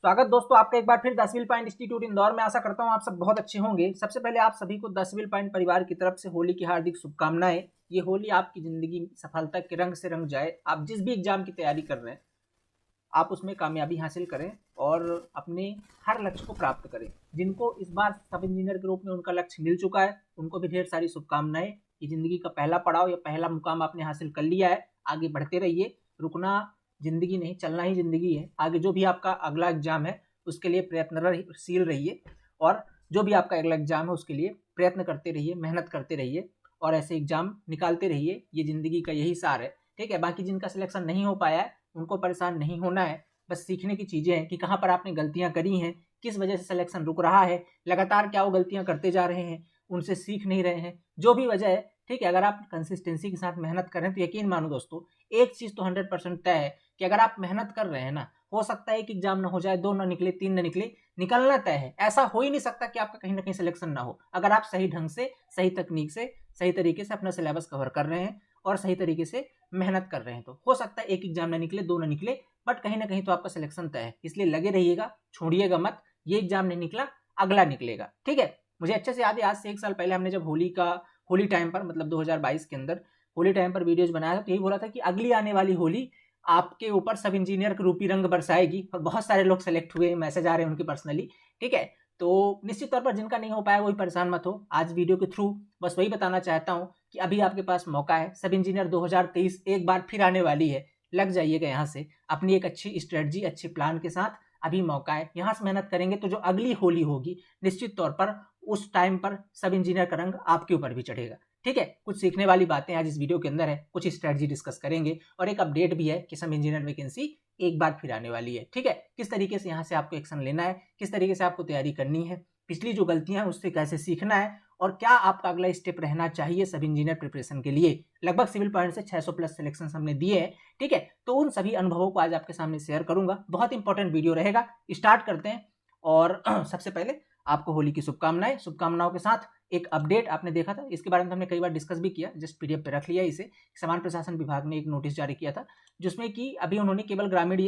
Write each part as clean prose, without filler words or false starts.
स्वागत दोस्तों आपका एक बार फिर the civil point institute Indore में। आशा करता हूं आप सब बहुत अच्छे होंगे। सबसे पहले आप सभी को द सिविल पॉइंट परिवार की तरफ से होली की हार्दिक शुभकामनाएं। ये होली आपकी जिंदगी सफलता के रंग से रंग जाए। आप जिस भी एग्जाम की तैयारी कर रहे हैं आप उसमें कामयाबी हासिल करें और अपने हर लक्ष्य को प्राप्त करें। जिनको इस बार सब इंजीनियर के रूप में उनका लक्ष्य मिल चुका है उनको भी ढेर सारी शुभकामनाएं। ये जिंदगी का पहला पड़ाव या पहला मुकाम आपने हासिल कर लिया है। आगे बढ़ते रहिए। रुकना जिंदगी नहीं, चलना ही जिंदगी है। आगे जो भी आपका अगला एग्जाम है उसके लिए प्रयत्नशील रहिए और जो भी आपका अगला एग्जाम है उसके लिए प्रयत्न करते रहिए, मेहनत करते रहिए और ऐसे एग्जाम निकालते रहिए। ये जिंदगी का यही सार है। ठीक है, बाकी जिनका सिलेक्शन नहीं हो पाया है उनको परेशान नहीं होना है। बस सीखने की चीज़ें हैं कि कहाँ पर आपने गलतियाँ करी हैं, किस वजह से सिलेक्शन रुक रहा है, लगातार क्या वो गलतियाँ करते जा रहे हैं, उनसे सीख नहीं रहे हैं, जो भी वजह है। ठीक है, अगर आप कंसिस्टेंसी के साथ मेहनत करें तो यकीन मानो दोस्तों एक चीज़ तो 100% तय है कि अगर आप मेहनत कर रहे हैं ना, हो सकता है एक एग्जाम ना हो जाए, 2 ना निकले, 3 ना निकले, निकलना तय है। ऐसा हो ही नहीं सकता कि आपका कहीं ना कहीं सिलेक्शन ना हो अगर आप सही ढंग से, सही तकनीक से, सही तरीके से अपना सिलेबस कवर कर रहे हैं और सही तरीके से मेहनत कर रहे हैं। तो हो सकता है एक एग्जाम ना निकले, 2 ना निकले, बट कहीं ना कहीं तो आपका सिलेक्शन तय है। इसलिए लगे रहिएगा, छोड़िएगा मत। ये एग्जाम नहीं निकला, अगला निकलेगा। ठीक है, मुझे अच्छे से याद है आज से 1 साल पहले हमने जब होली टाइम पर मतलब 2022 के अंदर होली टाइम पर वीडियोज बनाया था तो यही बोला था कि अगली आने वाली होली आपके ऊपर सब इंजीनियर के रूपी रंग बरसाएगी। और बहुत सारे लोग सेलेक्ट हुए, मैसेज आ रहे हैं उनके पर्सनली। ठीक है, तो निश्चित तौर पर जिनका नहीं हो पाया वही परेशान मत हो। आज वीडियो के थ्रू बस वही बताना चाहता हूँ कि अभी आपके पास मौका है। सब इंजीनियर 2023 एक बार फिर आने वाली है। लग जाइएगा यहाँ से अपनी एक अच्छी स्ट्रेटजी, अच्छे प्लान के साथ। अभी मौका है, यहाँ से मेहनत करेंगे तो जो अगली होली होगी निश्चित तौर पर उस टाइम पर सब इंजीनियर का रंग आपके ऊपर भी चढ़ेगा। ठीक है, कुछ सीखने वाली बातें आज इस वीडियो के अंदर है, कुछ स्ट्रेटजी डिस्कस करेंगे और एक अपडेट भी है कि सब इंजीनियर वैकेंसी एक बार फिर आने वाली है। ठीक है, किस तरीके से यहाँ से आपको एक्शन लेना है, किस तरीके से आपको तैयारी करनी है, पिछली जो गलतियां हैं उससे कैसे सीखना है और क्या आपका अगला स्टेप रहना चाहिए सब इंजीनियर प्रिपरेशन के लिए। लगभग सिविल पॉइंट से 600 प्लस सिलेक्शन हमने दिए हैं। ठीक है, तो उन सभी अनुभवों को आज आपके सामने शेयर करूंगा। बहुत इंपॉर्टेंट वीडियो रहेगा। स्टार्ट करते हैं। और सबसे पहले आपको होली की शुभकामनाएं। शुभकामनाओं के साथ एक अपडेट आपने देखा था, इसके बारे में हमने कई बार डिस्कस भी किया, जस्ट पीडीएफ पे रख लिया इसे। सामान्य प्रशासन विभाग ने एक नोटिस जारी किया था जिसमें कि अभी उन्होंने केवल ग्रामीण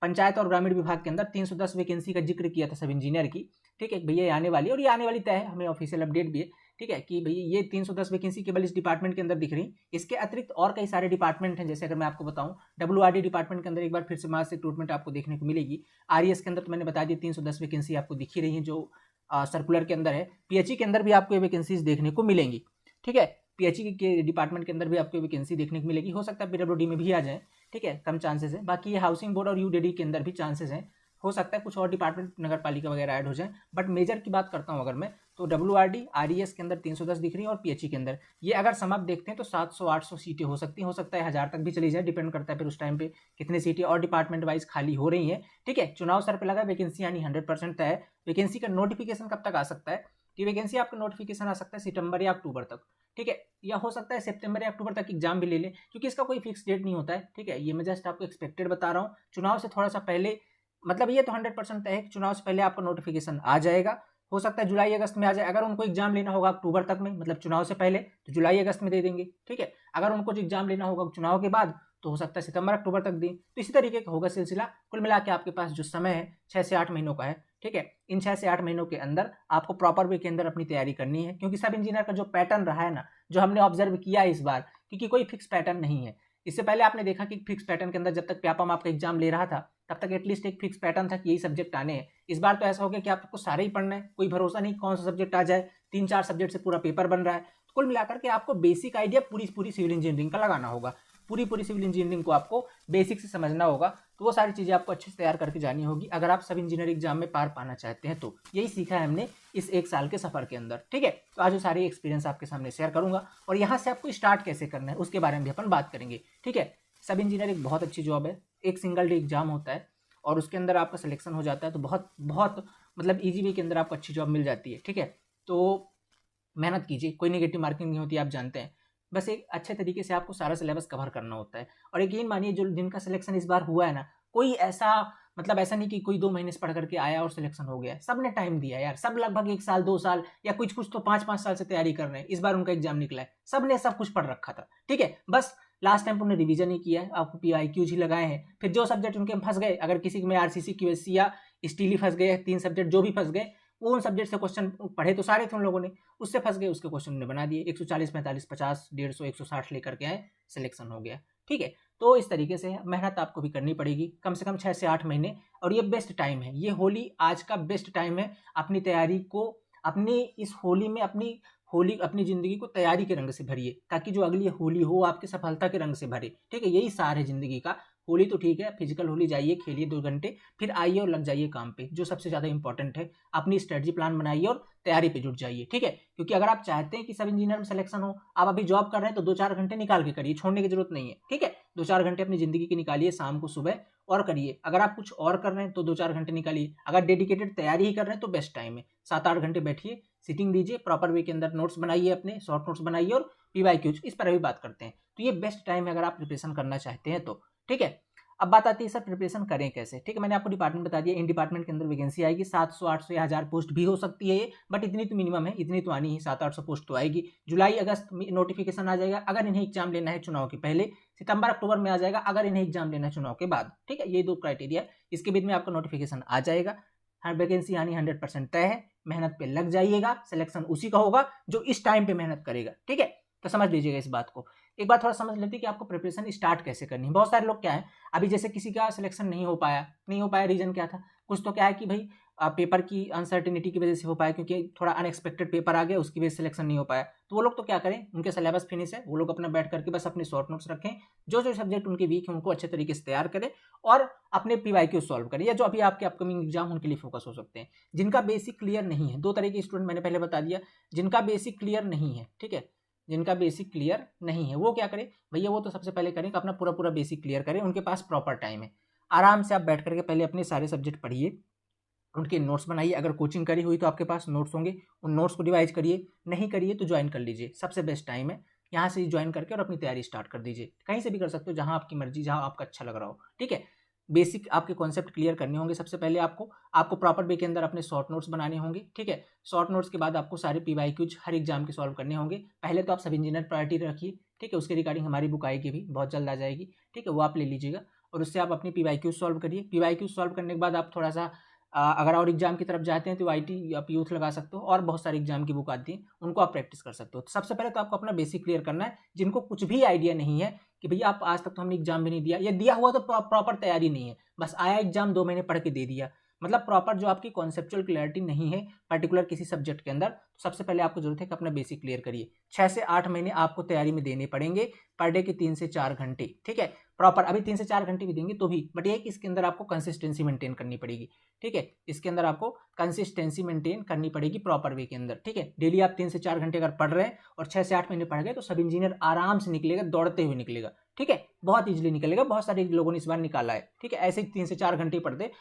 पंचायत और ग्रामीण विभाग के अंदर 310 वैकेंसी का जिक्र किया था सब इंजीनियर की। ठीक है भैया, ये आने वाली है और ये आने वाली तय है, हमें ऑफिशियल अपडेट भी है। ठीक है कि भैया ये 310 वैकेंसी केवल इस डिपार्टमेंट के अंदर दिख रही। इसके अतिरिक्त और कई सारे डिपार्टमेंट हैं। जैसे अगर मैं आपको बताऊं WRD डिपार्टमेंट के अंदर एक बार फिर से मास रिक्रूटमेंट आपको देखने को मिलेगी। RES के अंदर तो मैंने बता दिया 310 वैकेंसी आपको दिखी रही है जो सर्कुलर के अंदर है। PHE के अंदर भी आपको ये वैकेंसीज देखने को मिलेंगी। ठीक है, PHE के डिपार्टमेंट के अंदर भी आपको वैकेंसी देखने को मिलेगी। हो सकता है PWD में भी आ जाए। ठीक है, कम चांसेस है। बाकी ये हाउसिंग बोर्ड और UDD के अंदर भी चांसेस हैं। हो सकता है कुछ और डिपार्टमेंट नगर पालिका वगैरह ऐड हो जाए, बट मेजर की बात करता हूँ अगर मैं तो WRD RES के अंदर 310 दिख रही है और PHE के अंदर ये अगर सम अप देखते हैं तो 700-800 सीटें हो सकती हैं। हो सकता है 1000 तक भी चली जाए, डिपेंड करता है फिर उस टाइम पे कितनी सीटें और डिपार्टमेंट वाइज खाली हो रही हैं। ठीक है, चुनाव सर पे लगा, वैकेंसी यानी 100% है। वैकेंसी का नोटिफिकेशन कब तक आ सकता है कि वैकेंसी आपका नोटिफिकेशन आ सकता है सितंबर या अक्टूबर तक। ठीक है, या हो सकता है सितंबर या अक्टूबर तक एग्जाम भी ले लें क्योंकि इसका कोई फिक्स डेट नहीं होता है। ठीक है, ये मैं जस्ट आपको एक्सपेक्टेड बता रहा हूँ। चुनाव से थोड़ा सा पहले, मतलब ये तो 100% है कि चुनाव से पहले आपका नोटिफिकेशन आ जाएगा। हो सकता है जुलाई अगस्त में आ जाए। अगर उनको एग्जाम लेना होगा अक्टूबर तक में, मतलब चुनाव से पहले, तो जुलाई अगस्त में दे देंगे। ठीक है, अगर उनको एग्जाम लेना होगा चुनाव के बाद तो हो सकता है सितंबर अक्टूबर तक दें। तो इसी तरीके का होगा सिलसिला। कुल मिला के आपके पास जो समय है 6 से 8 महीनों का है। ठीक है, इन 6 से 8 महीनों के अंदर आपको प्रॉपर वे के अंदर अपनी तैयारी करनी है क्योंकि सब इंजीनियर का जो पैटर्न रहा है ना, जो हमने ऑब्जर्व किया इस बार, क्योंकि कोई फिक्स पैटर्न नहीं है। इससे पहले आपने देखा कि फिक्स पैटर्न के अंदर जब तक व्यापम आपका एग्जाम ले रहा था तब तक एटलीस्ट एक फिक्स पैटर्न था कि यही सब्जेक्ट आने हैं। इस बार तो ऐसा हो गया कि आपको सारे ही पढ़ना है, कोई भरोसा नहीं कौन सा सब्जेक्ट आ जाए। 3-4 सब्जेक्ट से पूरा पेपर बन रहा है। तो कुल मिलाकर के आपको बेसिक आइडिया पूरी सिविल इंजीनियरिंग का लगाना होगा। पूरी सिविल इंजीनियरिंग को आपको बेसिक से समझना होगा। तो वो सारी चीज़ें आपको अच्छे से तैयार करके जानी होगी अगर आप सब इंजीनियरिंग एग्जाम में पार पाना चाहते हैं। तो यही सीखा है हमने इस 1 साल के सफर के अंदर। ठीक है, तो आज वो सारी एक्सपीरियंस आपके सामने शेयर करूंगा और यहाँ से आपको स्टार्ट कैसे करना है उसके बारे में भी अपन बात करेंगे। ठीक है, सब इंजीनियर एक बहुत अच्छी जॉब है। एक सिंगल डे एग्जाम होता है और उसके अंदर आपका सिलेक्शन हो जाता है तो बहुत बहुत मतलब ईजी वे के अंदर आपको अच्छी जॉब मिल जाती है। ठीक है, तो मेहनत कीजिए, कोई नेगेटिव मार्किंग नहीं होती, आप जानते हैं। बस एक अच्छे तरीके से आपको सारा सिलेबस कवर करना होता है। और यकीन मानिए जो जिनका सिलेक्शन इस बार हुआ है ना, कोई ऐसा मतलब ऐसा नहीं कि कोई 2 महीने से पढ़ करके आया और सिलेक्शन हो गया। सब ने टाइम दिया यार, सब लगभग 1 साल 2 साल या कुछ तो 5-5 साल से तैयारी कर रहे हैं। इस बार उनका एग्जाम निकला है, सब ने सब कुछ पढ़ रखा था। ठीक है, बस लास्ट टाइम उन्होंने रिवीजन ही किया है, आपको PIQs ही लगाए हैं। फिर जो सब्जेक्ट उनके फंस गए, अगर किसी में RCC QSC या स्टील फंस गए, 3 सब्जेक्ट जो भी फंस गए, वो उन सब्जेक्ट से क्वेश्चन पढ़े तो सारे थे उन लोगों ने, उससे फंस गए, उसके क्वेश्चन उन्होंने बना दिए, 140, 45, 50, 150, 160 लेकर के आए, सिलेक्शन हो गया। ठीक है, तो इस तरीके से मेहनत आपको भी करनी पड़ेगी कम से कम 6 से 8 महीने, और ये बेस्ट टाइम है, ये होली आज का बेस्ट टाइम है अपनी तैयारी को, अपनी इस होली में अपनी ज़िंदगी को तैयारी के रंग से भरिए, ताकि जो अगली होली हो आपकी सफलता के रंग से भरे। ठीक है, यही सार है ज़िंदगी का। होली तो ठीक है, फिजिकल होली जाइए, खेलिए 2 घंटे, फिर आइए और लग जाइए काम पे, जो सबसे ज़्यादा इंपॉर्टेंट है। अपनी स्ट्रेटजी प्लान बनाइए और तैयारी पे जुट जाइए। ठीक है, क्योंकि अगर आप चाहते हैं कि सब इंजीनियर में सिलेक्शन हो, आप अभी जॉब कर रहे हैं तो 2-4 घंटे निकाल के करिए, छोड़ने की जरूरत नहीं है। ठीक है, 2-4 घंटे अपनी ज़िंदगी के निकालिए, शाम को सुबह और करिए। अगर आप कुछ और कर रहे हैं तो 2-4 घंटे निकालिए। अगर डेडिकेटेड तैयारी ही कर रहे हैं तो बेस्ट टाइम है, 7-8 घंटे बैठिए, सिटिंग दीजिए, प्रॉपर वे के अंदर नोट्स बनाइए, अपने शॉर्ट नोट्स बनाइए और पीवाईक्यूज, इस पर अभी बात करते हैं। तो ये बेस्ट टाइम है अगर आप प्रिपरेशन करना चाहते हैं तो। ठीक है, अब बात आती है सर प्रिपरेशन करें कैसे। ठीक है, मैंने आपको डिपार्टमेंट बता दिया, इन डिपार्टमेंट के अंदर वैकेंसी आएगी 700, 800 या 1000 पोस्ट भी हो सकती है ये, बट इतनी तो मिनिमम है, इतनी तो आनी ही, 700-800 पोस्ट तो आएगी। जुलाई अगस्त में नोटिफिकेशन आ जाएगा अगर इन्हें एग्जाम लेना है चुनाव के पहले, सितंबर अक्टूबर में आ जाएगा अगर इन्हें एग्जाम लेना है चुनाव के बाद। ठीक है, ये 2 क्राइटेरिया, इसके बीच में आपका नोटिफिकेशन आ जाएगा। हर वैकेंसी आनी 100% तय है, मेहनत पे लग जाइएगा, सिलेक्शन उसी का होगा जो इस टाइम पे मेहनत करेगा। ठीक है, तो समझ लीजिएगा इस बात को। एक बात थोड़ा समझ लेते हैं कि आपको प्रिपरेशन स्टार्ट कैसे करनी है। बहुत सारे लोग क्या है, अभी जैसे किसी का सिलेक्शन नहीं हो पाया, रीजन क्या था, कुछ तो क्या है कि भाई पेपर की अनसर्टेनिटी की वजह से हो पाया, क्योंकि थोड़ा अनएक्सपेक्टेड पेपर आ गया, उसकी वजह से सिलेक्शन नहीं हो पाया। तो वो लोग तो क्या करें, उनके सिलेबस फिनिश है, वो लोग अपना बैठ करके बस अपने शॉर्ट नोट्स रखें, जो जो सब्जेक्ट उनके वीक है उनको अच्छे तरीके से तैयार करें और अपने पीवाईक्यू सॉल्व करें, या जो अभी आपके अपकमिंग एग्जाम उनके लिए फोकस हो सकते हैं। जिनका बेसिक क्लियर नहीं है, 2 तरह के स्टूडेंट मैंने पहले बता दिया, जिनका बेसिक क्लियर नहीं है, ठीक है, जिनका बेसिक क्लियर नहीं है वो क्या करें भैया, वो तो सबसे पहले करें कि अपना पूरा बेसिक क्लियर करें, उनके पास प्रॉपर टाइम है। आराम से आप बैठ करके पहले अपने सारे सब्जेक्ट पढ़िए, उनके नोट्स बनाइए, अगर कोचिंग करी हुई तो आपके पास नोट्स होंगे, उन नोट्स को रिवाइज करिए, नहीं करिए तो ज्वाइन कर लीजिए, सबसे बेस्ट टाइम है। यहाँ से ज्वाइन करके और अपनी तैयारी स्टार्ट कर दीजिए, कहीं से भी कर सकते हो, जहाँ आपकी मर्जी, जहाँ आपका अच्छा लग रहा हो। ठीक है, बेसिक आपके कॉन्सेप्ट क्लियर करने होंगे सबसे पहले, आपको प्रॉपर वे के अंदर अपने शॉर्ट नोट्स बनाने होंगे। ठीक है, शॉर्ट नोट्स के बाद आपको सारे पीवाईक्यूज हर एग्जाम के सॉल्व करने होंगे। पहले तो आप सब इंजीनियर प्रायोरिटी रखिए, ठीक है, उसके रिगार्डिंग हमारी बुक आएगी, भी बहुत जल्द आ जाएगी। ठीक है, वो आप ले लीजिएगा और उससे आप अपनी पीवाईक्यूज सॉल्व करिए। पीवाईक्यूज सॉल्व करने के बाद आप थोड़ा सा अगर और एग्जाम की तरफ जाते हैं तो आईटी आप यूथ लगा सकते हो, और बहुत सारे एग्जाम की बुक आती है, उनको आप प्रैक्टिस कर सकते हो। तो सबसे पहले तो आपको अपना बेसिक क्लियर करना है। जिनको कुछ भी आइडिया नहीं है कि भैया आप आज तक तो हमने एग्जाम भी नहीं दिया, या दिया हुआ तो प्रॉपर तैयारी नहीं है, बस आया एग्जाम 2 महीने पढ़ के दे दिया, मतलब प्रॉपर जो आपकी कॉन्सेप्चुअल क्लैरिटी नहीं है पर्टिकुलर किसी सब्जेक्ट के अंदर, तो सबसे पहले आपको जरूरत है कि अपना बेसिक क्लियर करिए। 6 से 8 महीने आपको तैयारी में देने पड़ेंगे, पर डे के 3 से 4 घंटे। ठीक है, प्रॉपर अभी 3 से 4 घंटे भी देंगे तो भी, बट ये कि इसके अंदर आपको कंसिस्टेंसी मेंटेन करनी पड़ेगी। ठीक है, इसके अंदर आपको कंसिस्टेंसी मेंटेन करनी पड़ेगी प्रॉपर वे के अंदर। ठीक है, डेली आप 3 से 4 घंटे अगर पढ़ रहे हैं और 6 से 8 महीने पढ़ गए तो सब इंजीनियर आराम से निकलेगा, दौड़ते हुए निकलेगा। ठीक है, बहुत ईजिली निकलेगा, बहुत सारे लोगों ने इस बार निकाला है। ठीक है, ऐसे ही 3 से 4 घंटे पढ़ते।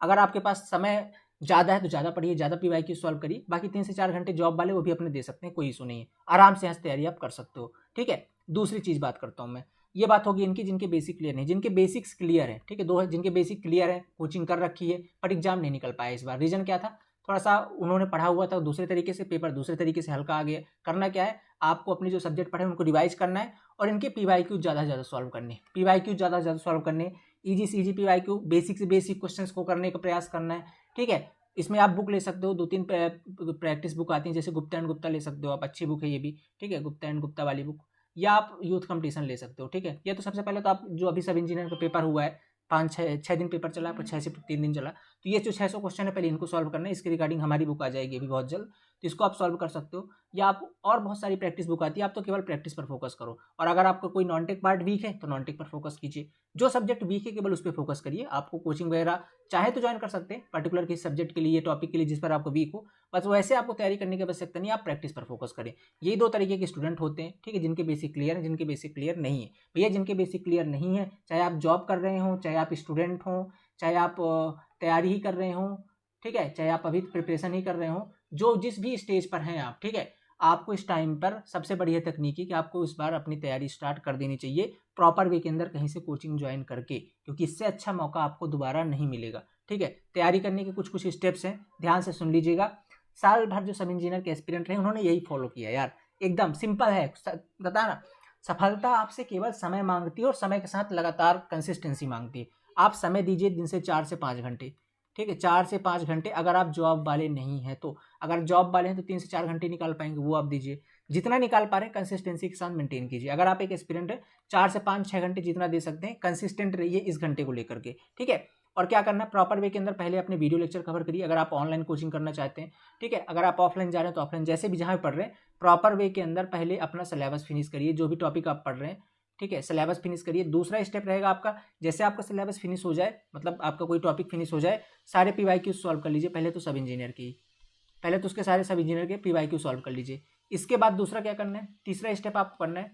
अगर आपके पास समय ज़्यादा है तो ज़्यादा पढ़िए, ज़्यादा पीवाईक्यू सॉल्व करिए, बाकी 3 से 4 घंटे जॉब वाले वो भी अपने दे सकते हैं, कोई इशू नहीं है, आराम से यहाँ तैयारी आप कर सकते हो। ठीक है, दूसरी चीज़ बात करता हूँ मैं, ये बात होगी इनकी जिनके बेसिक क्लियर नहीं, जिनके बेसिक्स क्लियर है। ठीक है, 2 है जिनके बेसिक क्लियर है, कोचिंग कर रखी है, पर एग्जाम नहीं निकल पाया इस बार। रीजन क्या था, थोड़ा सा उन्होंने पढ़ा हुआ था दूसरे तरीके से, पेपर दूसरे तरीके से हल्का आ गया। करना क्या है, आपको अपने जो सब्जेक्ट पढ़े उनको रिवाइज करना है और इनके पीवाईक्यू ज़्यादा से ज़्यादा सॉल्व करने, पीवाईक्यू ज़्यादा से ज़्यादा सॉल्व करने, ईजी से ईजी पीवाईक्यू, बेसिक से बेसिक क्वेश्चंस को करने का प्रयास करना है। ठीक है, इसमें आप बुक ले सकते हो, 2-3 प्रैक्टिस बुक आती हैं, जैसे गुप्ता एंड गुप्ता ले सकते हो आप, अच्छी बुक है ये भी। ठीक है, गुप्ता एंड गुप्ता वाली बुक, या आप यूथ कंपटीशन ले सकते हो। ठीक है, ये तो सबसे पहले तो आप जो अभी सब इंजीनियर का पेपर हुआ है, 5-6 दिन पेपर चला, पर 6 से 3 दिन चला, तो ये जो 600 क्वेश्चन है पहले इनको सॉल्व करना है। इसके रिगार्डिंग हमारी बुक आ जाएगी अभी बहुत जल्द, तो इसको आप सॉल्व कर सकते हो। या आप और बहुत सारी प्रैक्टिस बुक आती है, आप तो केवल प्रैक्टिस पर फोकस करो। और अगर आपका कोई नॉन टेक पार्ट वीक है तो नॉन टेक पर फोकस कीजिए, जो सब्जेक्ट वीक है केवल उस पर फोकस करिए। आपको कोचिंग वगैरह चाहे तो ज्वाइन कर सकते हैं पर्टिकुलर किसी सब्जेक्ट के लिए, टॉपिक के लिए जिस पर आपको वीक हो, बस वैसे आपको तैयारी करने की आवश्यकता नहीं, आप प्रैक्टिस पर फोकस करें। यही 2 तरीके के स्टूडेंट होते हैं। ठीक है, जिनके बेसिक क्लियर है, जिनके बेसिक क्लियर नहीं है। भैया जिनके बेसिक क्लियर नहीं है, चाहे आप जॉब कर रहे हो, चाहे आप स्टूडेंट हो, चाहे आप तैयारी ही कर रहे हो, ठीक है, चाहे आप अभी प्रिपरेशन ही कर रहे हो, जो जिस भी स्टेज पर हैं आप, ठीक है, आपको इस टाइम पर सबसे बढ़िया तकनीक है कि आपको इस बार अपनी तैयारी स्टार्ट कर देनी चाहिए प्रॉपर वे के अंदर, कहीं से कोचिंग ज्वाइन करके, क्योंकि इससे अच्छा मौका आपको दोबारा नहीं मिलेगा। ठीक है, तैयारी करने के कुछ कुछ स्टेप्स हैं, ध्यान से सुन लीजिएगा। साल भर जो सब इंजीनियर के एस्पिरेंट रहे उन्होंने यही फॉलो किया यार, एकदम सिंपल है, बता ना, सफलता आपसे केवल समय मांगती है और समय के साथ लगातार कंसिस्टेंसी मांगती है। आप समय दीजिए दिन से 4 से 5 घंटे। ठीक है, 4 से 5 घंटे। अगर आप जॉब वाले नहीं हैं तो, अगर जॉब वाले हैं तो 3 से 4 घंटे निकाल पाएंगे, वो आप दीजिए। जितना निकाल पा रहे हैं कंसिस्टेंसी के साथ मेंटेन कीजिए। अगर आप एक एस्पिरेंट है, 4 से 5-6 घंटे जितना दे सकते हैं, कंसिस्टेंट रहिए इस घंटे को लेकर के, ठीक है। और क्या करना है, प्रॉपर वे के अंदर पहले अपने वीडियो लेक्चर कवर करिए अगर आप ऑनलाइन कोचिंग करना चाहते हैं, ठीक है। अगर आप ऑफलाइन जा रहे हैं तो ऑफलाइन, जैसे भी जहाँ भी पढ़ रहे हैं, प्रॉपर वे के अंदर पहले अपना सिलेबस फिनिश करिए, जो भी टॉपिक आप पढ़ रहे हैं, ठीक है, सिलेबस फिनिश करिए। दूसरा स्टेप रहेगा आपका, जैसे आपका सिलेबस फिनिश हो जाए, मतलब आपका कोई टॉपिक फिनिश हो जाए, सारे PYQ सॉल्व कर लीजिए। पहले तो सब इंजीनियर की, पहले तो उसके सारे सब इंजीनियर के PYQ सॉल्व कर लीजिए। इसके बाद दूसरा क्या करना है, तीसरा स्टेप आपको करना है,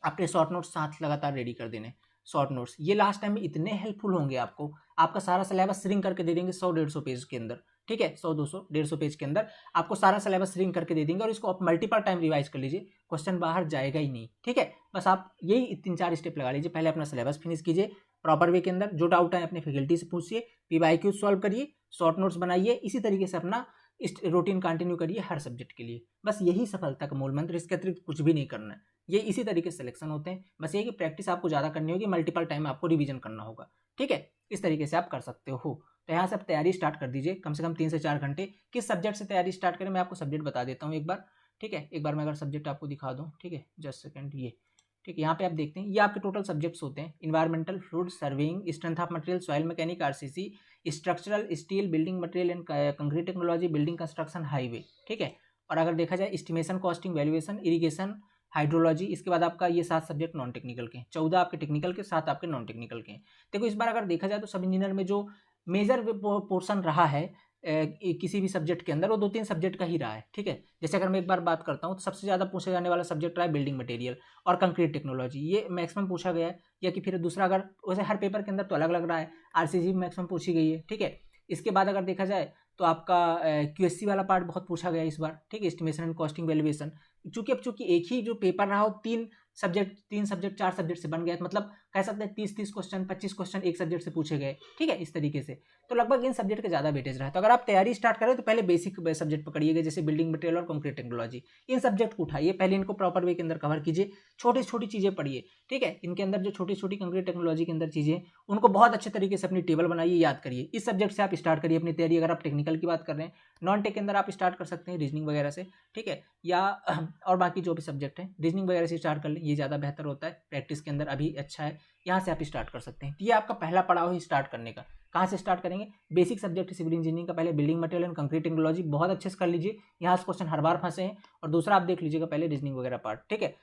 अपने शॉर्ट नोट्स साथ लगातार रेडी कर देने। शॉर्ट नोट्स ये लास्ट टाइम में इतने हेल्पफुल होंगे आपको, आपका सारा सिलेबस श्रिंक करके दे देंगे 100-150 पेज के अंदर, ठीक है, 100-200-150 पेज के अंदर आपको सारा सिलेबस श्रिंक करके दे देंगे। और इसको आप मल्टीपल टाइम रिवाइज कर लीजिए, क्वेश्चन बाहर जाएगा ही नहीं, ठीक है। बस आप यही 3-4 स्टेप लगा लीजिए। पहले अपना सिलेबस फिनिश कीजिए प्रॉपर वे के अंदर, जो डाउट है अपने फैकल्टी से पूछिए, PYQ सॉल्व करिए, शॉर्ट नोट्स बनाइए, इसी तरीके से अपना इस रूटीन कंटिन्यू करिए हर सब्जेक्ट के लिए। बस यही सफलता का मूल मंत्र, इसके अतिरिक्त कुछ भी नहीं करना है। ये इसी तरीके से सिलेक्शन होते हैं। बस ये कि प्रैक्टिस आपको ज़्यादा करनी होगी, मल्टीपल टाइम आपको रिवीजन करना होगा, ठीक है। इस तरीके से आप कर सकते हो। तो यहाँ से आप तैयारी स्टार्ट कर दीजिए, कम से कम 3 से 4 घंटे। किस सब्जेक्ट से तैयारी स्टार्ट करें, मैं आपको सब्जेक्ट बता देता हूँ एक बार, ठीक है। एक बार मैं अगर सब्जेक्ट आपको दिखा दूँ, ठीक है, जस्ट सेकंड, ये ठीक है, यहाँ पे आप देखते हैं ये आपके टोटल सब्जेक्ट्स होते हैं। Environmental, fluid surveying, strength of material, soil mechanic, RCC, structural, steel, building material and concrete technology, building construction, highway, ठीक है। और अगर देखा जाए estimation, costing, valuation, irrigation, hydrology, इसके बाद आपका ये 7 सब्जेक्ट नॉन टेक्निकल के हैं, 14 आपके टेक्निकल के, 7 आपके नॉन टेक्निकल के हैं। देखो इस बार अगर देखा जाए तो सब इंजीनियर में जो मेजर पोर्शन रहा है किसी भी सब्जेक्ट के अंदर, वो 2-3 सब्जेक्ट का ही रहा है, ठीक है। जैसे अगर मैं एक बार बात करता हूँ तो सबसे ज़्यादा पूछे जाने वाला सब्जेक्ट रहा है बिल्डिंग मटेरियल और कंक्रीट टेक्नोलॉजी, ये मैक्सिमम पूछा गया है। या कि फिर दूसरा, अगर वैसे हर पेपर के अंदर तो अलग अलग रहा है, RCC मैक्सिमम पूछी गई है, ठीक है। इसके बाद अगर देखा जाए तो आपका QSC वाला पार्ट बहुत पूछा गया इस बार, ठीक है, एस्टिमेशन एंड कॉस्टिंग वैल्यूएशन। चूंकि एक ही जो पेपर रहा हो, 3 सब्जेक्ट 4 सब्जेक्ट से बन गया, मतलब कह सकते हैं 30 क्वेश्चन, 25 क्वेश्चन एक सब्जेक्ट से पूछे गए, ठीक है, इस तरीके से। तो लगभग इन सब्जेक्ट का ज़्यादा वेटेज रहा है। तो अगर आप तैयारी स्टार्ट करें तो पहले बेसिक सब्जेक्ट पकड़िएगा, जैसे बिल्डिंग मटेरियल और कंक्रीट टेक्नोलॉजी, इन सब्जेक्ट को उठाइए, पहले इनको प्रॉपर वे के अंदर कवर कीजिए, छोटी छोटी चीज़ें पढ़िए, ठीक है। इनके अंदर जो छोटी छोटी कंक्रीट टेक्नोलॉजी के अंदर चीज़ें, उनको बहुत अच्छे तरीके से अपनी टेबल बनाइए, याद करिए। इस सब्जेक्ट से आप स्टार्ट करिए अपनी तैयारी। अगर आप टेक्निकल की बात कर रहे हैं, नॉन टेक के अंदर आप स्टार्ट कर सकते हैं रीजनिंग वगैरह से, ठीक है, या और बाकी जो भी सब्जेक्ट है रीजनिंग वगैरह से स्टार्ट कर लें, ये ज़्यादा बेहतर होता है, प्रैक्टिस के अंदर अभी अच्छा है। यहाँ से आप स्टार्ट कर सकते हैं। तो ये आपका पहला पड़ाव है स्टार्ट करने का। कहाँ से स्टार्ट करेंगे, बेसिक सब्जेक्ट सिविल इंजीनियरिंग का पहले building material and concrete technology बहुत अच्छे से कर लीजिए, यहाँ से क्वेश्चन हर बार फंसे हैं। और दूसरा आप देख लीजिएगा पहले रीजनिंग वगैरह पार्ट, ठीक है।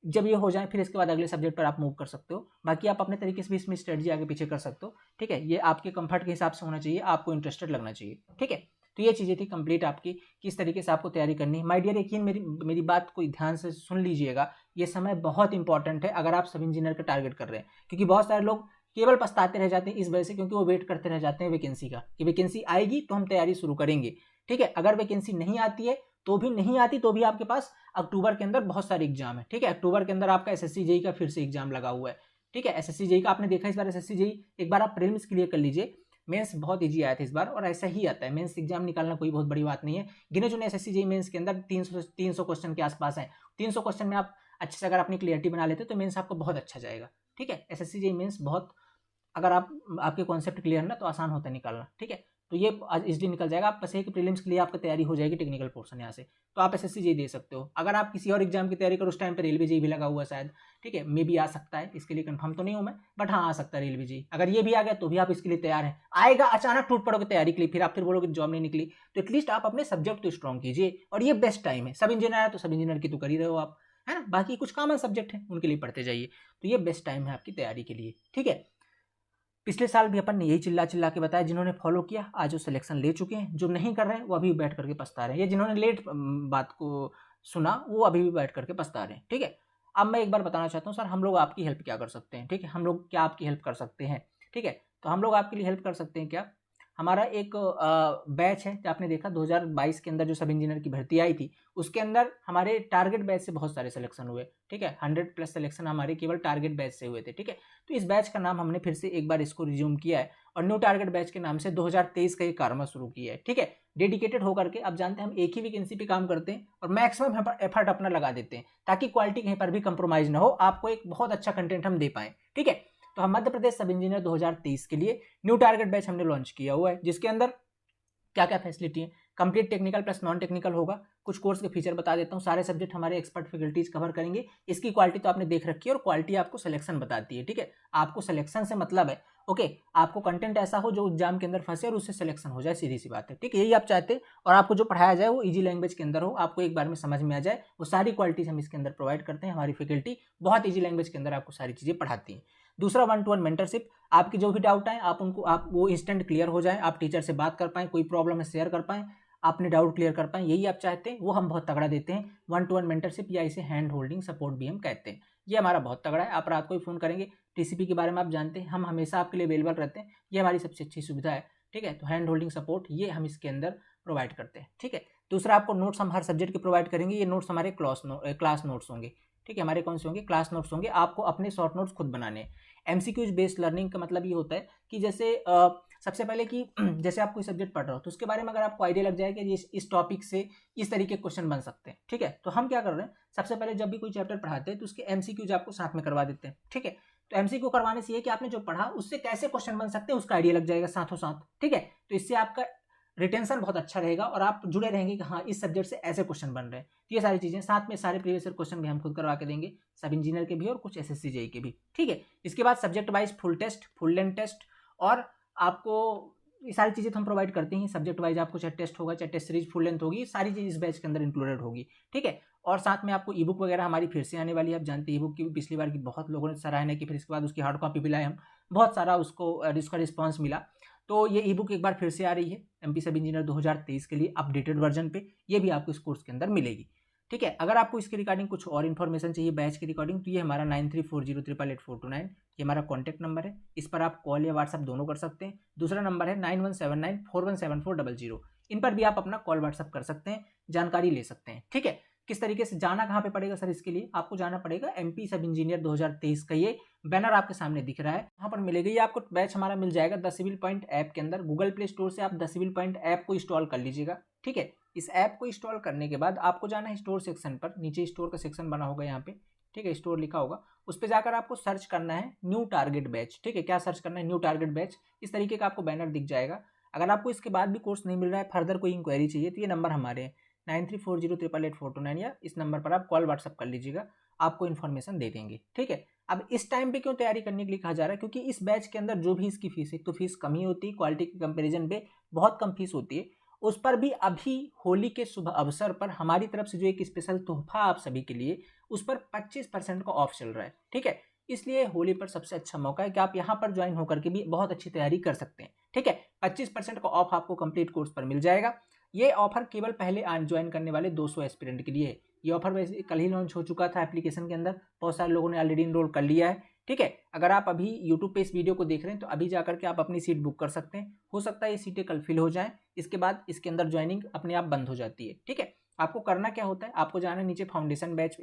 जब ये हो जाए फिर इसके बाद अगले सब्जेक्ट पर आप मूव कर सकते हो। बाकी आप अपने तरीके से भी इसमें स्ट्रेटजी आगे पीछे कर सकते हो, ठीक है। ये आपके कंफर्ट के हिसाब से होना चाहिए, आपको इंटरेस्टेड लगना चाहिए, ठीक है। तो ये चीज़ें थी कंप्लीट आपकी, किस तरीके से आपको तैयारी करनी है। माय डियर, यकीन मेरी बात को ध्यान से सुन लीजिएगा, ये समय बहुत इंपॉर्टेंट है अगर आप सब इंजीनियर का टारगेट कर रहे हैं। क्योंकि बहुत सारे लोग केवल पछताते रह जाते हैं इस वजह से, क्योंकि वो वेट करते रह जाते हैं वैकेंसी का, कि वैकेंसी आएगी तो हम तैयारी शुरू करेंगे, ठीक है। अगर वैकेंसी नहीं आती है तो भी नहीं आती, तो भी आपके पास अक्टूबर के अंदर बहुत सारे एग्जाम है, ठीक है। अक्टूबर के अंदर आपका SSC JEE का फिर से एग्जाम लगा हुआ है, ठीक है। SSC JEE का आपने देखा इस बार SSC JEE, एक बार आप प्रीलिम्स क्लियर कर लीजिए, मेंस बहुत इजी आया था इस बार, और ऐसा ही आता है। मेंस एग्जाम निकालना कोई बहुत बड़ी बात नहीं है। गिने चुने SSC JEE मेंस के अंदर 300 क्वेश्चन के आसपास हैं। 300 क्वेश्चन में आप अच्छे से अगर अपनी क्लियरिटी बना लेते तो मेंस आपको बहुत अच्छा जाएगा, ठीक है। SSC JEE मेंस बहुत, अगर आपके कॉन्सेप्ट क्लियर है ना तो आसान होता है निकालना, ठीक है। तो ये आज इजली निकल जाएगा। आप बस एक प्रीलिम्स के लिए आपकी तैयारी हो जाएगी टेक्निकल पोर्शन यहाँ से, तो आप SSC JEE दे सकते हो। अगर आप किसी और एग्जाम की तैयारी करो, उस टाइम पे रेलवे JEE भी लगा हुआ है शायद, ठीक है, मे भी आ सकता है, इसके लिए कंफर्म तो नहीं हूँ मैं, बट हाँ आ सकता है रेलवे JEE। अगर ये भी आ गया तो भी आप इसके लिए तैयार हैं। आएगा अचानक टूट पड़ोगे तैयारी के लिए, फिर आप फिर बोलोगे जॉब नहीं निकली, तो एटलीस्ट आप अपने सब्जेक्ट तो स्ट्रॉन्ग कीजिए। और ये बेस्ट टाइम है, सब इंजीनियर है तो सब इंजीनियर की तो कर ही रहे हो आप, है ना। बाकी कुछ कॉमन सब्जेक्ट है उनके लिए पढ़ते जाइए। तो ये बेस्ट टाइम है आपकी तैयारी के लिए, ठीक है। पिछले साल भी अपन ने यही चिल्ला चिल्ला के बताया, जिन्होंने फॉलो किया आज वो सिलेक्शन ले चुके हैं, जो नहीं कर रहे हैं वो अभी बैठ करके पछता रहे हैं, या जिन्होंने लेट बात को सुना वो अभी भी बैठ करके पछता रहे हैं, ठीक है। अब मैं एक बार बताना चाहता हूँ सर, हम लोग आपकी हेल्प क्या कर सकते हैं, ठीक है, हम लोग क्या आपकी हेल्प कर सकते हैं, ठीक है। तो हम लोग आपके लिए हेल्प कर सकते हैं क्या, हमारा एक बैच है जो आपने देखा 2022 के अंदर जो सब इंजीनियर की भर्ती आई थी, उसके अंदर हमारे टारगेट बैच से बहुत सारे सिलेक्शन हुए, ठीक है। 100+ सिलेक्शन हमारे केवल टारगेट बैच से हुए थे, ठीक है। तो इस बैच का नाम हमने फिर से एक बार इसको रिज्यूम किया है, और न्यू टारगेट बैच के नाम से 2023 का ये कारवा शुरू किया है, ठीक है। डेडिकेटेड होकर के, आप जानते हैं हम एक ही वैकेंसी पे काम करते हैं और मैक्सिमम एफर्ट अपना लगा देते हैं, ताकि क्वालिटी कहीं पर भी कंप्रोमाइज ना हो, आपको एक बहुत अच्छा कंटेंट हम दे पाएँ, ठीक है। तो हम मध्य प्रदेश सब इंजीनियर 2023 के लिए न्यू टारगेट बैच हमने लॉन्च किया हुआ है, जिसके अंदर क्या क्या फैसिलिटी है, complete technical plus non technical होगा। कुछ कोर्स के फीचर बता देता हूँ, सारे सब्जेक्ट हमारे एक्सपर्ट फैकल्टीज कवर करेंगे। इसकी क्वालिटी तो आपने देख रखी है और क्वालिटी आपको सिलेक्शन बताती है, ठीक है। आपको सिलेक्शन से मतलब है, ओके, आपको कंटेंट ऐसा हो जो एग्जाम के अंदर फंसे और उससे सिलेक्शन हो जाए, सीधी सी बात है, ठीक है। यही आप चाहते हैं और आपको जो पढ़ाया जाए वो इजी लैंग्वेज के अंदर हो, आपको एक बार में समझ में आ जाए, वो सारी क्वालिटीज हम इसके अंदर प्रोवाइड करते हैं। हमारी फैकल्टी बहुत ईजी लैंग्वेज के अंदर आपको सारी चीज़ें पढ़ाती है। दूसरा 1-to-1 मेंटरशिप, आपकी जो भी डाउट आए आप वो इंस्टेंट क्लियर हो जाए, आप टीचर से बात कर पाएँ, कोई प्रॉब्लम है शेयर कर पाएँ, अपने डाउट क्लियर कर पाएँ, यही आप चाहते हैं, वो हम बहुत तगड़ा देते हैं। 1-to-1 मेंटरशिप या इसे हैंड होल्डिंग सपोर्ट भी हम कहते हैं, ये हमारा बहुत तगड़ा है। आप रात को ही फ़ोन करेंगे, टीसीपी के बारे में आप जानते हैं, हम हमेशा आपके लिए अवेलेबल रहते हैं, ये हमारी सबसे अच्छी सुविधा है, ठीक है। तो हैंड होल्डिंग सपोर्ट ये हम इसके अंदर प्रोवाइड करते हैं, ठीक है। दूसरा, आपको नोट्स हम हर सब्जेक्ट के प्रोवाइड करेंगे, ये नोट्स हमारे क्लास नोट्स होंगे, ठीक है। हमारे कौन से होंगे? क्लास नोट्स होंगे। आपको अपने शॉर्ट नोट्स खुद बनाने हैं। एमसीक्यूज बेस्ड लर्निंग का मतलब ये होता है कि जैसे सबसे पहले कि जैसे आप कोई सब्जेक्ट पढ़ रहे हो तो उसके बारे में अगर आपको आइडिया लग जाए कि इस टॉपिक से इस तरीके के क्वेश्चन बन सकते हैं, ठीक है। तो हम क्या कर रहे हैं, सबसे पहले जब भी कोई चैप्टर पढ़ाते हैं तो उसके एमसीक्यूज आपको साथ में करवा देते हैं, ठीक है। तो एमसीक्यू करवाने से ये कि आपने जो पढ़ा उससे कैसे क्वेश्चन बन सकते हैं उसका आइडिया लग जाएगा साथों साथ, ठीक है। तो इससे आपका रिटेंशन बहुत अच्छा रहेगा और आप जुड़े रहेंगे कि हाँ इस सब्जेक्ट से ऐसे क्वेश्चन बन रहे हैं। तो ये सारी चीज़ें साथ में, सारे प्रीवियस ईयर क्वेश्चन भी हम खुद करवा के देंगे, सब इंजीनियर के भी और कुछ एसएससी जेईई के भी, ठीक है। इसके बाद subject wise full test, full length test, और आपको ये सारी चीज़ें तो हम प्रोवाइड करते हैं। सब्जेक्ट वाइज आपको चाहे टेस्ट होगा, चाहे टेस्ट सीरीज फुल लेंथ होगी, सारी चीज़ इस बैच के अंदर इंक्लूडेड होगी, ठीक है। और साथ में आपको ई बुक वगैरह हमारी फिर से आने वाली है। आप जानते हैं ई बुक की पिछली बार की बहुत लोगों ने सराहना की, फिर इसके बाद उसकी हार्ड कॉपी भी लाए हम, बहुत सारा उसका रिस्पॉन्स मिला। तो ये ई बुक एक बार फिर से आ रही है एमपी सब इंजीनियर 2023 के लिए अपडेटेड वर्जन पे, ये भी आपको इस कोर्स के अंदर मिलेगी, ठीक है। अगर आपको इसके रिगार्डिंग कुछ और इन्फॉर्मेशन चाहिए बैच के रिगार्डिंग, तो ये हमारा 9340888429 ये हमारा कॉन्टैक्ट नंबर है। इस पर आप कॉल या व्हाट्सअप दोनों कर सकते हैं। दूसरा नंबर है 9179417400, इन पर भी आप अपना कॉल व्हाट्सअप कर सकते हैं, जानकारी ले सकते हैं, ठीक है। किस तरीके से जाना, कहाँ पे पड़ेगा सर? इसके लिए आपको जाना पड़ेगा एमपी सब इंजीनियर 2023 का ये बैनर आपके सामने दिख रहा है, वहाँ पर मिलेगा। ये आपको बैच हमारा मिल जाएगा द सिविल पॉइंट ऐप के अंदर। गूगल प्ले स्टोर से आप द सिविल पॉइंट ऐप को इंस्टॉल कर लीजिएगा, ठीक है। इस ऐप को इंस्टॉल करने के बाद आपको जाना है स्टोर सेक्शन पर, नीचे स्टोर का सेक्शन बना होगा यहाँ पे, ठीक है, स्टोर लिखा होगा, उस पर जाकर आपको सर्च करना है न्यू टारगेट बैच, ठीक है। क्या सर्च करना है? New target batch. इस तरीके का आपको बैनर दिख जाएगा। अगर आपको इसके बाद भी कोर्स नहीं मिल रहा है, फर्दर कोई इंक्वायरी चाहिए, तो ये नंबर हमारे हैं 9340888429, या इस नंबर पर आप कॉल व्हाट्सअप कर लीजिएगा, आपको इन्फॉर्मेशन दे देंगे, ठीक है। अब इस टाइम पे क्यों तैयारी करने के लिए कहा जा रहा है? क्योंकि इस बैच के अंदर जो भी इसकी फीस है, तो फीस कम ही होती है, क्वालिटी के कंपैरिजन पे बहुत कम फीस होती है। उस पर भी अभी होली के शुभ अवसर पर हमारी तरफ से जो एक स्पेशल तोहफा आप सभी के लिए, उस पर 25% का ऑफ चल रहा है, ठीक है। इसलिए होली पर सबसे अच्छा मौका है कि आप यहाँ पर ज्वाइन होकर के भी बहुत अच्छी तैयारी कर सकते हैं, ठीक है। 25% का ऑफ आपको कंप्लीट कोर्स पर मिल जाएगा। ये ऑफर केवल पहले ज्वाइन करने वाले 200 एस्पिरेंट के लिए है। ये ऑफर वैसे कल ही लॉन्च हो चुका था एप्लीकेशन के अंदर, बहुत सारे लोगों ने ऑलरेडी इनरोल कर लिया है, ठीक है। अगर आप अभी यूट्यूब पे इस वीडियो को देख रहे हैं तो अभी जाकर के आप अपनी सीट बुक कर सकते हैं। हो सकता है ये सीटें कल फिल हो जाएं, इसके बाद इसके अंदर ज्वाइनिंग अपने आप बंद हो जाती है, ठीक है। आपको करना क्या होता है, आपको जाना है नीचे फाउंडेशन बैच,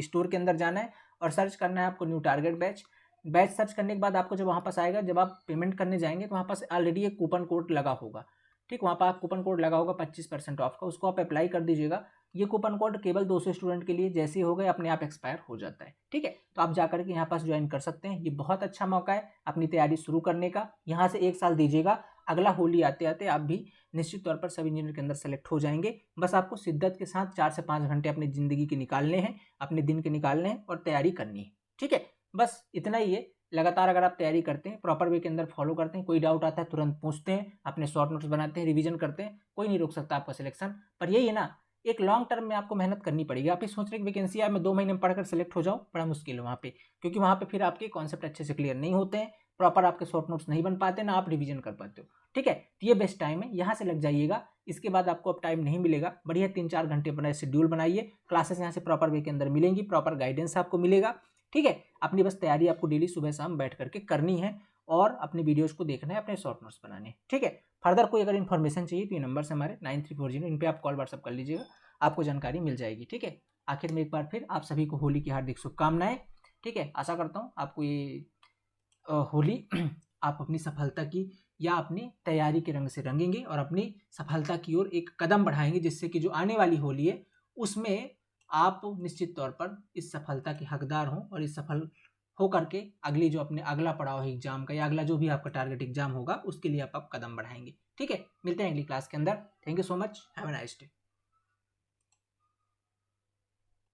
स्टोर के अंदर जाना है और सर्च करना है आपको new target batch. Batch search करने के बाद आपको जब वहाँ पास आएगा, जब आप पेमेंट करने जाएंगे तो वहाँ पास ऑलरेडी एक कूपन कोड लगा होगा, ठीक, वहाँ पर कूपन कोड लगा होगा 25% ऑफ का, उसको आप अप्लाई कर दीजिएगा। ये कूपन कोड केवल 200 स्टूडेंट के लिए, जैसे ही हो गए अपने आप एक्सपायर हो जाता है, ठीक है। तो आप जाकर के यहाँ पास ज्वाइन कर सकते हैं। ये बहुत अच्छा मौका है अपनी तैयारी शुरू करने का। यहाँ से 1 साल दीजिएगा, अगला होली आते आते आप भी निश्चित तौर पर सब इंजीनियर के अंदर सेलेक्ट हो जाएंगे। बस आपको शिद्दत के साथ 4 से 5 घंटे अपनी ज़िंदगी के निकालने हैं, अपने दिन के निकालने हैं और तैयारी करनी है, ठीक है। बस इतना ही है। लगातार अगर आप तैयारी करते हैं, प्रॉपर वे के अंदर फॉलो करते हैं, कोई डाउट आता है तुरंत पूछते हैं, अपने शॉर्ट नोट्स बनाते हैं, रिवीजन करते हैं, कोई नहीं रोक सकता आपका सिलेक्शन। पर यही है ना, एक लॉन्ग टर्म में आपको मेहनत करनी पड़ेगी। आप ये सोच रहे हैं कि वैकेंसी है, मैं 2 महीने में पढ़कर सेलेक्ट हो जाऊँ, बड़ा मुश्किल है वहाँ पे, क्योंकि वहाँ पे फिर आपके कॉन्सेप्ट अच्छे से क्लियर नहीं होते हैं, प्रॉपर आपके शॉर्ट नोट्स नहीं बन पाते, ना आप रिवीजन कर पाते हो, ठीक है। तो ये बेस्ट टाइम है, यहाँ से लग जाइएगा। इसके बाद आपको अब टाइम नहीं मिलेगा, बढ़िया 3-4 घंटे अपना शेड्यूल बनाइए, क्लासेस यहाँ से प्रॉपर वे के अंदर मिलेंगी, प्रॉपर गाइडेंस आपको मिलेगा, ठीक है। अपनी बस तैयारी आपको डेली सुबह शाम बैठ करके करनी है और अपने वीडियोस को देखना है, अपने शॉर्ट नोट्स बनाने हैं, ठीक है। फर्दर कोई अगर इन्फॉर्मेशन चाहिए तो ये नंबर से हमारे 9340, इन पे आप कॉल व्हाट्सअप कर लीजिएगा, आपको जानकारी मिल जाएगी, ठीक है। आखिर में एक बार फिर आप सभी को होली की हार्दिक शुभकामनाएं, ठीक है। आशा करता हूँ आपको ये होली आप अपनी सफलता की या अपनी तैयारी के रंग से रंगेंगे और अपनी सफलता की ओर एक कदम बढ़ाएंगे, जिससे कि जो आने वाली होली है उसमें आप निश्चित तौर पर इस सफलता के हकदार हों और इस सफल हो करके अगली जो अपने अगला पड़ाव है एग्जाम का या अगला जो भी आपका टारगेट एग्जाम होगा उसके लिए आप कदम बढ़ाएंगे। ठीक है, मिलते हैं अगली क्लास के अंदर। Thank you so much, have a nice day.